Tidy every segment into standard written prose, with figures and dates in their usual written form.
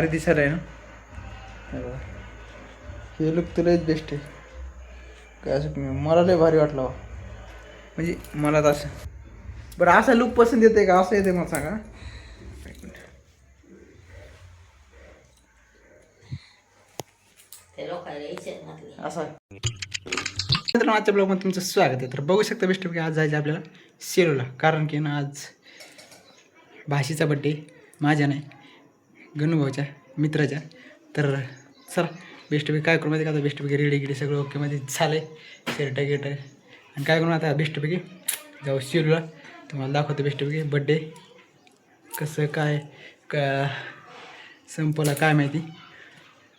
भारी दिसायला आहे ना. हे बघा, हे लुक तर लयच बेस्ट आहे. काय असं मला लय भारी वाटलं बा. म्हणजे मला तर असं बरं असा लुक पसंत येते का, असं येते मला सांगा. असा मित्रांनो, आजच्या ब्लॉगमध्ये तुमचं स्वागत आहे. तर बघू शकता बेस्ट की आज जायचं आपल्याला सेलूला, कारण की ना आज भाषेचा बड्डे माझ्या नाही गणूभाऊच्या मित्राच्या. तर चला बेस्टपैकी काय करू माहिती का, आता बेस्टपैकी रेडी गिडी सगळं ओकेमध्ये झालं आहे. शर्ट गिर्ट आणि काय करू आता बेस्टपैकी जाऊ सेलूला. तुम्हाला दाखवतो बेस्टपैकी बड्डे कसं काय का संपला काय माहिती.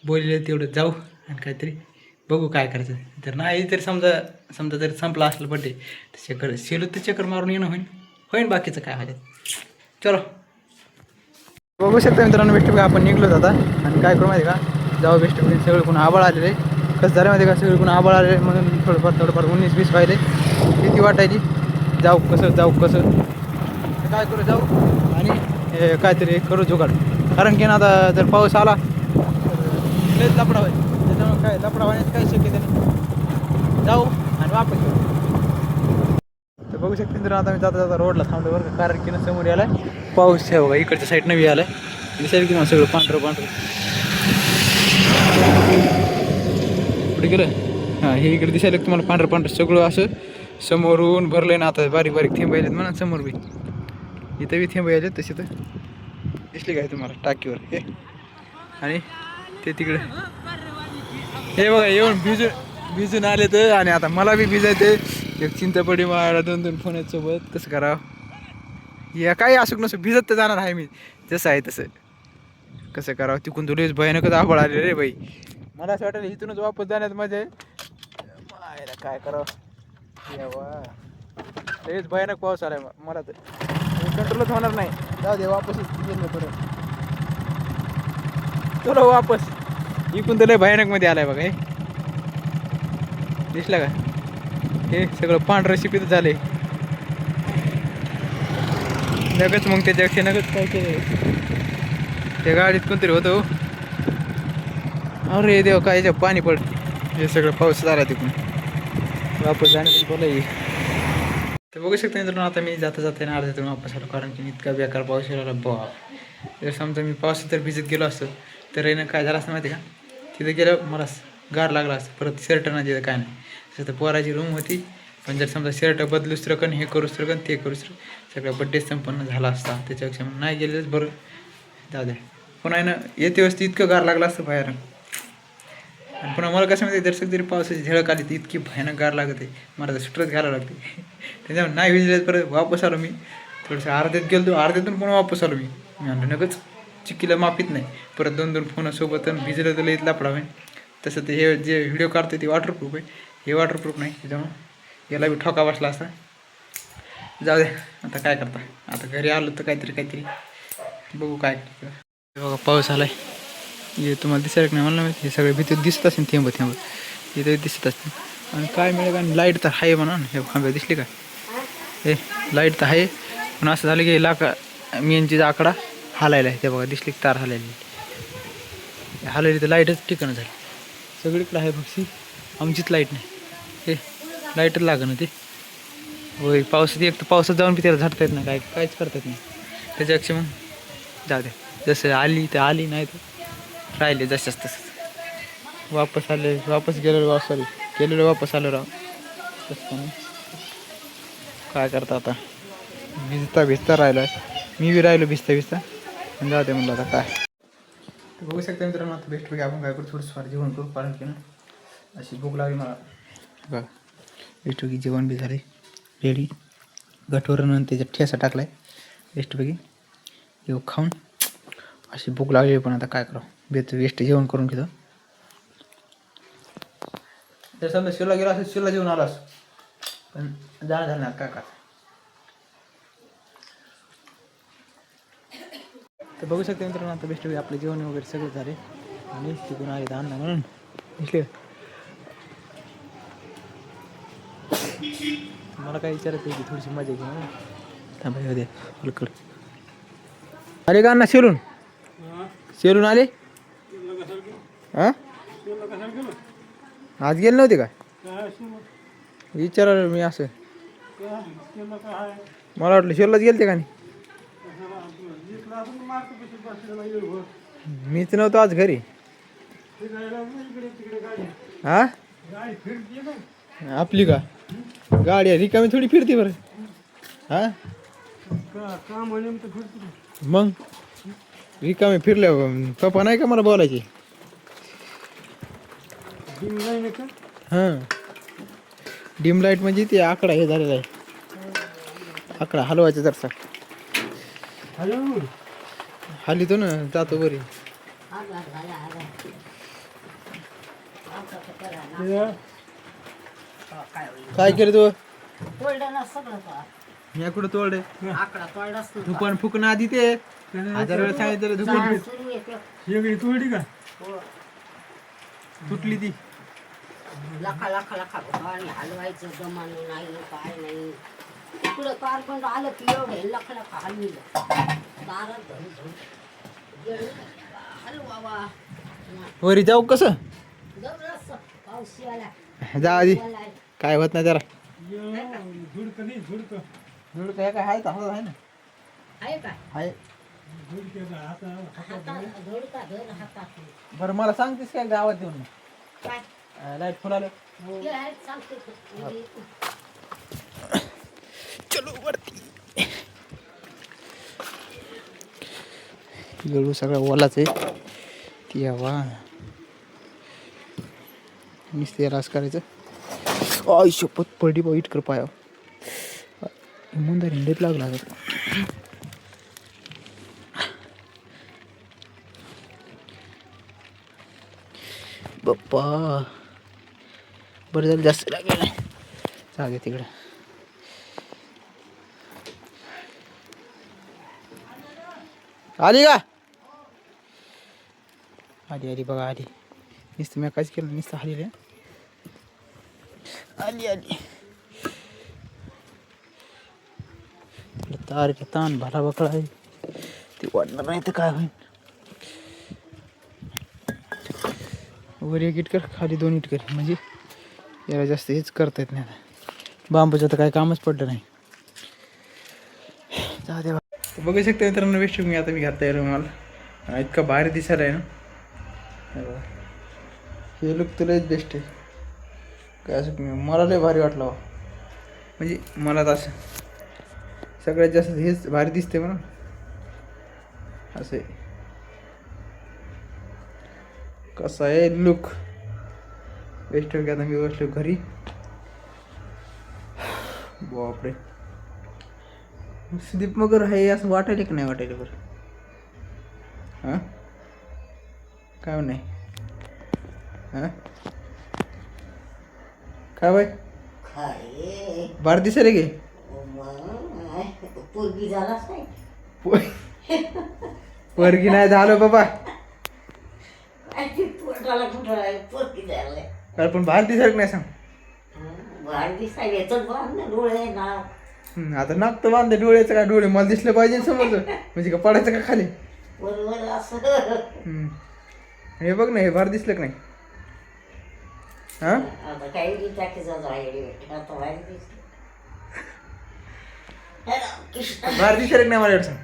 बोलले तेवढं जाऊ आणि काहीतरी बघू काय करायचं. तर नाही तर समजा जर संपला असलं बड्डे तर चक्कर सेलू तर चक्कर मारून येणं होईन बाकीचं काय व्हायचं. चलो बघू शकता मित्रांनो, बेस्ट आपण निघलो आता आणि काय करू माहिती का, जाऊ बेस्ट सगळं कोण आबाळ आलेले. कसं झालं माहिती का, सगळं कोण आबाळ आलेले म्हणून थोडंफार 19-20 व्हायले. भीती वाटायची जाऊ कसं काय करू जाऊ आणि काहीतरी करू जुगाड. कारण की ना आता जर पाऊस आला तर लयच लपडा होईल. त्याच्यामुळे काय लपडा होण्याचं काही शक्यता नाही. जाऊ आणि वापस येऊ. तर बघू शकते मित्रांनो, आता मी जाता रोडला थांबलो बरं का, कारण की ना समोर यायला पाऊस आहे बघा. इकडच्या साईडनं बी आलाय, दिसेल की मला सगळं पांढरं पुढे गेलं. हां, हे इकडे दिसायला तुम्हाला पांढरं सगळं असं समोरून भरलंय ना. आता बारीक थेंब यायलेत म्हणा समोर बी, इथं बी थेंब यायलेत. तसे तर दिसले काय तुम्हाला टाकीवर हे, आणि ते तिकडे हे बघा येऊन भिजून आले तर. आणि आता मला बी भिजायचे. एक चिंतापडी माळा 2-2 फोन आहेत सोबत. कसं करावं या काही असू नसं, भिजत तर जाणार आहे मी जसं आहे तसं. कसं करावं तिकून तुलेच भयानकच आबळ आले रे बाई. मला असं वाटेल इथूनच वापस जाण्यात मजा आहे. काय करावं यावा, लयच भयानक पाऊस आलाय मला तर कंट्रोलच होणार नाही. जाऊ दे वापसच गेलो परत. चलो वापस. इकून तर लय भयानकमध्ये आलाय बघा. हे दिसलं का, हे सगळं पांढरं शिपीत झालंय. नगच मग त्याच्या नगच काय केलं त्या गाडीत कोणतरी होतं. अरे देव काय याच्या पाणी पड. हे सगळं पाऊस झाला तिकडून वापस जाण्याचं बोलाय. तर बघू शकता मित्रांनो, आता मी जाता ना अर्ध्यातून वापस आलो, कारण की इतका बेकार पाऊस आला बाप. जर समजा मी पावसात तर भिजत गेलो असतो तर येणं काय झालं असतं माहिती का, तिथं गेलं मला गार लागला असतं. परत शर्ट ना तिथं काय नाही. तसं तर पोराची रूम होती, पण जर समजा शर्ट बदलूच रकन हे करूच रकन ते करूच सगळं बड्डे संपन्न झाला असता. त्याच्यापेक्षा मग नाही गेलेच बरं. जाऊ द्या. पुन्हा ना येते वस्ती इतकं गार लागलं असतं बाहेर. आणि पुन्हा मला कसं माहिती, दर्शक जरी पावसाची झळक आली तर इतकी भयानक गार लागते, मला तर स्ट्रेस घालावं लागते. त्याच्यामुळे नाही भिजलेत. परत वापस आलो मी, थोडंसं अर्ध्यात गेलो, अर्ध्यातून पुन्हा वापस आलो मी म्हणलं नकच चिक्कीला माफीत नाही. परत 2-2 फोनासोबत भिजलं तर लईत लापडा होईल. तसं ते हे जे व्हिडिओ काढतो ते वॉटरप्रूफ आहे, हे वॉटरप्रूफ नाही. त्याच्यामुळे याला बी ठोका बसला असता. जाऊ दे आता काय करता. आता घरी आलो तर काहीतरी बघू काय. बघा पाऊस आलाय, हे तुम्हाला दिसायला नाही मला माहिती. हे सगळे भीती दिसत असेल थेंब इथे दिसत असतील. आणि काय मिळेल आणि लाईट तर आहे म्हणा. हे खांबे दिसले का, हे लाईट तर आहे. पण असं झालं की मेनची आकडा हालायला आहे. ते बघा दिसली तार हालायली तर लाईटच ठिकाणं झाली. सगळीकडे आहे बघशी, आमचीच लाईट नाही. हे लाईटच लागणं ते होय. पावसात एक तर पावसात जाऊन बी त्याला झाडता येत नाही, काहीच करता येत नाही. त्याच्यापेक्षा मग जाऊ द्या, जसं आली तर आली, नाही तर राहिले जसंच तसंच. वापस गेलेलो वापस आलो राव. तसं काय करता आता, भिजता राहिला. मी बी राहिलो भिजता जाऊ दे म्हणलं आता काय. तर बघू शकता मित्रांनो, आता बेस्टपैकी आपण काय करू, थोडंसं फार जेवण करू, कारण की ना अशी भूक लागली मला बघा. बेस्टपैकी जेवण बी झाले रेडी. गठोरनं त्याच्यात ठेसा टाकलाय बेस्टपैकी. येऊ खाऊन अशी भूक लागली. पण आता काय करावं, बेस्ट जेवण करून घेतो. तर समजा शिवला गेला असं शिवला जेवण आला असं, पण जाणं झालं नाही काय का. तर बघू शकते मित्रांनो, आता बेस्ट आपले जेवण वगैरे सगळे झाले आणि तिकडून आले तर अण्णा म्हणून दिसले. मला काय विचारायचं आहे की थोडीशी मजा घे म्हणून थांबा दे हलकड. अरे का अण्णा शिरून शेरून आले हा आज गेले नव्हते का विचारायला मी असं मला वाटलं शेरलाच गेलते का नाही मीच नव्हतो आज घरी हा आपली का गाडी आहे रिकामी थोडी फिरते बरं हा मग रिकामी फिरल्या पप्पा नाही का मला बोलायचे हां डिम लाईट म्हणजे ते आकडा हे झालेला आहे आकडा हलवायचा जरसा हलितो ना जातो बरी काय केलं तू मी कुठं तोडे तू पण फुकणं आधी ते 1000 वेळा सांगितलं तोडली का तुटली ती लाखा आणि हलवायचं जमानं नाही काय नाही इकडं कारखंड आलं की एवढे लख हलविलं दारात हलवावा वरी जाऊ कसं जबरदस्त पाऊस आला जा आधी काय होत नाही जरा झुडक काय आहे का आहे ना आहे का आहे धोडका धर हातात बरं मला सांगतेस काय गावात येऊन काय लाईट फुल आलं हे आहे, सांगते तू. चलो वरती गळू सगळा ओलाच आहे ती हवा नुसते रास करायचं आई शपथ पडली बा इटकर पाया इमानदारी हिंडीत लागला बाप्पा बरं झालं जास्त लागेल नाही जागे तिकडं आली का आली आली बघा आली नुसतं मी काहीच केलं नुसतं आली रे आली आली तार ताण भला बकळा आहे ती वाढणार नाही तर काय होईल वर एक इटकर खाली 2 इटकर म्हणजे याला जास्त हेच करता येत नाही बांबूचं तर काही कामच पडलं नाही जाऊ दे बघू शकता मित्रांनो वेस्ट मी आता मी घालता येईल मला इतका बाहेर दिसायला आहे ना हे लुक तुलाच बेस्ट आहे काय असं मला लय भारी वाटलं म्हणजे मला तर असं सगळ्यात जास्त हेच भारी दिसते म्हणून असं कसं आहे लुक बेस्ट आहे आता मी बसलो घरी बापरे सुदीप मगर आहे असं वाटायला की नाही वाटायला बरं हां काय नाही हां काय बाय काय बार दिसायला गे पूर्वी झालाच नाही पोरगी नाही झालं बाबा पोटाला कुठं पोरगी झालंय अरे पण बाहेर दिसायला नाही सांग बाहेर दिसायला येतात बांधले डोळे ना आता नाक तर बांधे डोळ्याचं काय डोळे मला दिसलं पाहिजे ना समोरचं म्हणजे का पडायचं का खाली बरोबर असं हे बघ ना हे बाहेर दिसलं का नाही हां आता काही टाकीचा जाईल आता बाहेर दिसलं बाहेर दिसायला नाही मला सांग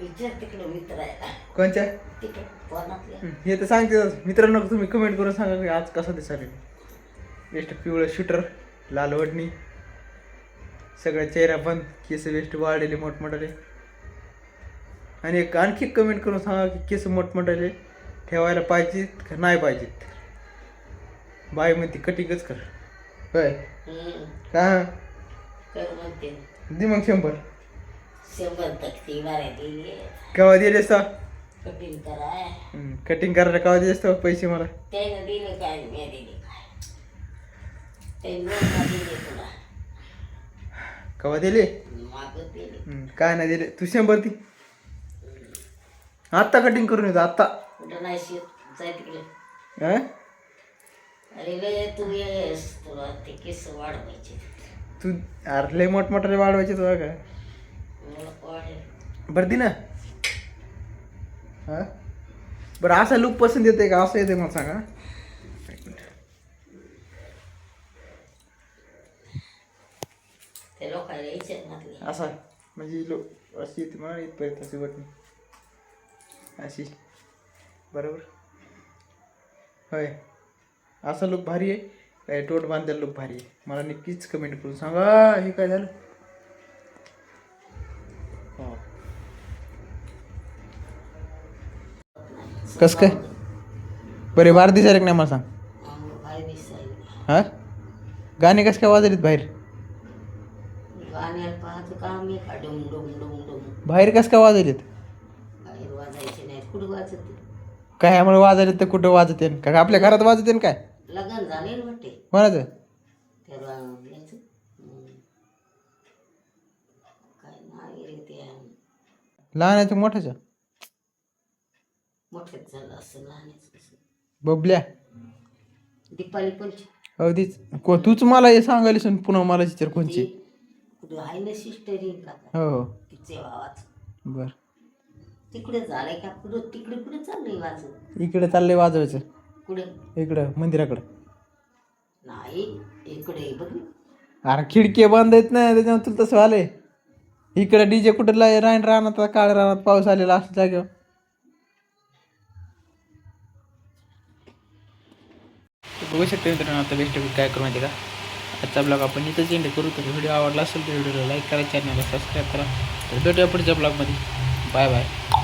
विचार तिकडे मित्र आहे कोणच्या तिकडे कोणातले हे तर सांगते मित्रांनो तुम्ही कमेंट करून सांगा की आज कसा दिसायला वेस्ट पिवळं शूटर लाल वडणी सगळ्या चेहरा बंद केस वेस्ट वाढलेले मोठमोठाले आणि एक आणखी कमेंट करून सांगा की केस मोठमोठाले ठेवायला पाहिजेत का नाही पाहिजेत बाय म्हणते कटिंगच कर होय का म्हणते दे मग 100 तक्ती मारायची केव्हा दिलेस तर कठीण करा कटिंग करायला केव्हा दिलेस तर पैसे मला त्यानं दिले काय मी दिले काय ते दिले तुला केव्हा दिले मागं दिले काय नाही दिले तू 100 ती आत्ता कटिंग करून येतो आत्ता कुठं नाही शेत जाय तिकडे हं? अरे लय तू येस तुला ते केस वाढवायचे तू अरे लय मोठमोठाले वाढवायचे तुला काय मला वाढेल बरं दे ना हां बरं असा लुक पसंत येते का असं येते मला सांगा. ते लोकांना यायचे घातले असा म्हणजे लोक अशी येते मला इथपर्यंत अशी बटणी अशी बरोबर होय. असा लुक भारी आहे काय टोट बांधायला लुक भारी आहे. मला नक्कीच कमेंट करून सांगा हे काय झालं. कस काय बरे बार दिसायला नाही मला सांग. बाहेर दिसायला हा गाणे कस काय वाजलीत बाहेर. गाण्याला पाहतो का मी का डुम डुम डुम डुम बाहेर कस काय वाजलीत. बाहेर वाजायचे नाहीत कुठं वाजते काय ह्यामुळे वाजलीत तर कुठं वाजते का आपल्या घरात वाजते काय लग्न झाले ना वाटते कोणाचं. त्याला यायचं काय नाही रे ते लहानाचं मोठ्याचं मोठ्याच झालं असं लहानच कसं बबल्या दीपाली पण हो तीच तूच मला हे सांगायला सांग पुन्हा मला विचार कोणची. कुठं आहे ना सिस्टर येईल का हो हो तिचे आवाज बर तिकडे झालंय का कुठं तिकडे कुठे चाललंय वाजत इकडे चाललंय वाजवायचं कुठे इकडं मंदिराकडं. नाही इकडे बघ अरे खिडकी बंद आहेत ना त्याच्यामुळे तुला तसं आलंय. इकडे डीजे कुठं रान रानात काळ रानात पाऊस आलेला असं जागेवर. बघू शकता मित्रांनो आता बेस्ट काय करू माहिती का आजचा ब्लॉग आपण इथंच एंड करू. तर व्हिडिओ आवडला असेल तर व्हिडिओला लाईक करा चॅनलला सबस्क्राईब करा. तर भेटूया पुढच्या ब्लॉगमध्ये. Bye bye.